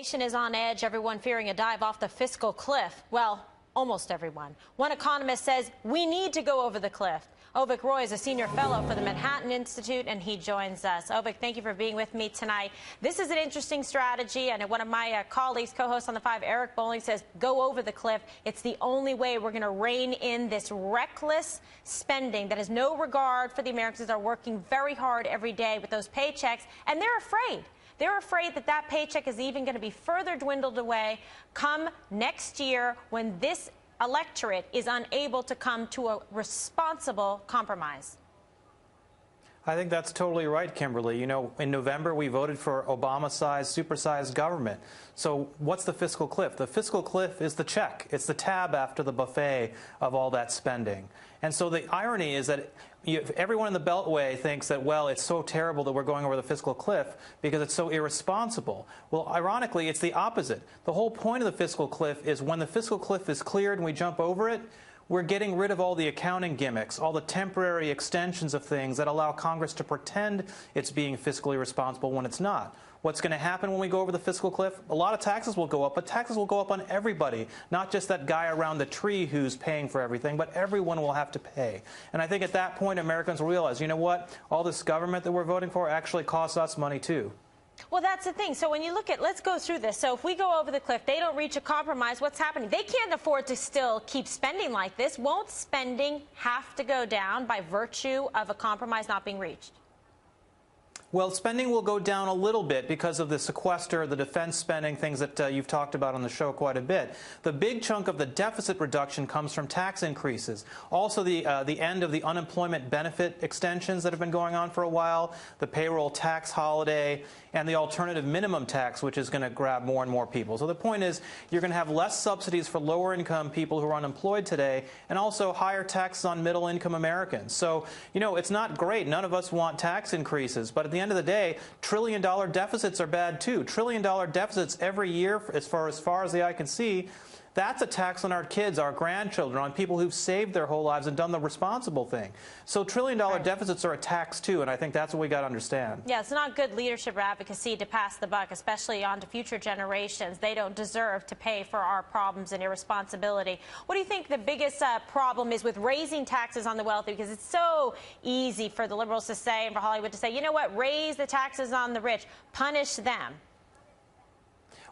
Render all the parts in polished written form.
nation is on edge, everyone fearing a dive off the fiscal cliff. Well, almost everyone. One economist says we need to go over the cliff. Avik Roy is a senior fellow for the Manhattan Institute, and he joins us. Avik, thank you for being with me tonight. This is an interesting strategy, and one of my colleagues, co-host on The Five, Eric Bowling, says go over the cliff. It's the only way we're going to rein in this reckless spending that has no regard for the Americans that are working very hard every day with those paychecks, and they're afraid. They're afraid that that paycheck is even going to be further dwindled away come next year when this electorate is unable to come to a responsible compromise. I think that's totally right, Kimberly. You know, in November, we voted for Obama-sized, supersized government. So what's the fiscal cliff? The fiscal cliff is the check. It's the tab after the buffet of all that spending. And so the irony is that everyone in the Beltway thinks that, well, it's so terrible that we're going over the fiscal cliff because it's so irresponsible. Well, ironically, it's the opposite. The whole point of the fiscal cliff is when the fiscal cliff is cleared and we jump over it, we're getting rid of all the accounting gimmicks, all the temporary extensions of things that allow Congress to pretend it's being fiscally responsible when it's not. What's going to happen when we go over the fiscal cliff? A lot of taxes will go up, but taxes will go up on everybody, not just that guy around the tree who's paying for everything, but everyone will have to pay. And I think at that point, Americans will realize, you know what? All this government that we're voting for actually costs us money, too. Well, that's the thing. So when you look at, let's go through this. So if we go over the cliff, they don't reach a compromise, what's happening? They can't afford to still keep spending like this. Won't spending have to go down by virtue of a compromise not being reached? Well, spending will go down a little bit because of the sequester, the defense spending, things that you've talked about on the show quite a bit. The big chunk of the deficit reduction comes from tax increases. Also, the end of the unemployment benefit extensions that have been going on for a while, the payroll tax holiday, and the alternative minimum tax, which is going to grab more and more people. So the point is you're going to have less subsidies for lower-income people who are unemployed today and also higher taxes on middle-income Americans. So, you know, it's not great. None of us want tax increases. But at the end of the day, trillion-dollar deficits are bad, too. Trillion-dollar deficits every year, as far as the eye can see. That's a tax on our kids, our grandchildren, on people who've saved their whole lives and done the responsible thing. So trillion-dollar deficits are a tax, too, and I think that's what we got to understand. Yeah, it's not good leadership or advocacy to pass the buck, especially on to future generations. They don't deserve to pay for our problems and irresponsibility. What do you think the biggest problem is with raising taxes on the wealthy? Because it's so easy for the liberals to say and for Hollywood to say, you know what, raise the taxes on the rich, punish them.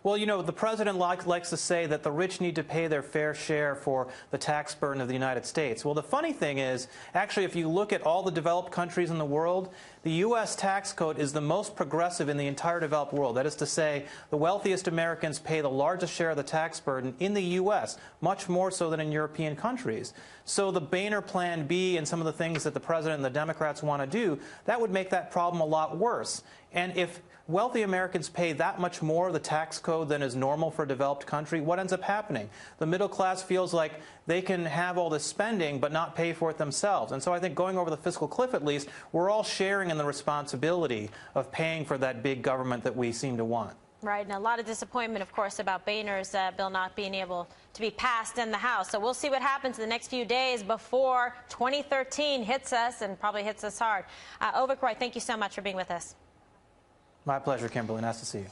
Well, you know, the president likes to say that the rich need to pay their fair share for the tax burden of the United States. Well, the funny thing is, actually, if you look at all the developed countries in the world, the U.S. tax code is the most progressive in the entire developed world. That is to say, the wealthiest Americans pay the largest share of the tax burden in the U.S., much more so than in European countries. So the Boehner Plan B and some of the things that the president and the Democrats want to do, that would make that problem a lot worse. And if wealthy Americans pay that much more of the tax code than is normal for a developed country, what ends up happening? The middle class feels like they can have all this spending but not pay for it themselves. And so I think going over the fiscal cliff, at least, we're all sharing in the responsibility of paying for that big government that we seem to want. Right, and a lot of disappointment, of course, about Boehner's bill not being able to be passed in the House. So we'll see what happens in the next few days before 2013 hits us, and probably hits us hard. Avik Roy, thank you so much for being with us. My pleasure, Kimberly. Nice to see you.